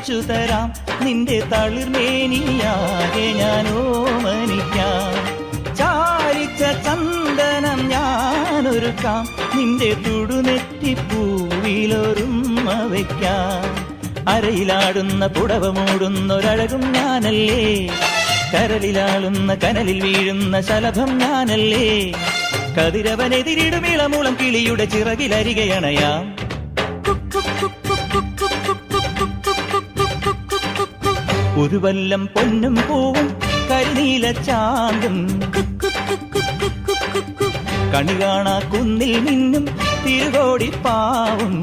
വച്ചു തരാം, നിന്റെ തളിർമേനിയാകെ ഞാൻ ഓമനിക്കാം. ചാലിച്ച ചന്ദനം ഞാനൊരുക്കാം, നിന്റെ തുടുനെറ്റിപ്പൂവിലൊരുമ്മ വയ്ക്കാം. അരയിലാടുന്ന പുടവ മൂടുന്നൊരഴകും ഞാനല്ലേ, കരലിലാളുന്ന കനലിൽ വീഴുന്ന ശലഭം ഞാനല്ലേ. കതിരവനെതിരിടും ഇളമുളം കിളിയുടെ ചിറകിലരികയണയാം. ഒരു വല്ലം പൊന്നും പൂവും കരിനീല ചാന്തും, കണി കാണാ കുന്നിൽ നിന്നും തിരുകോടിപ്പാവും.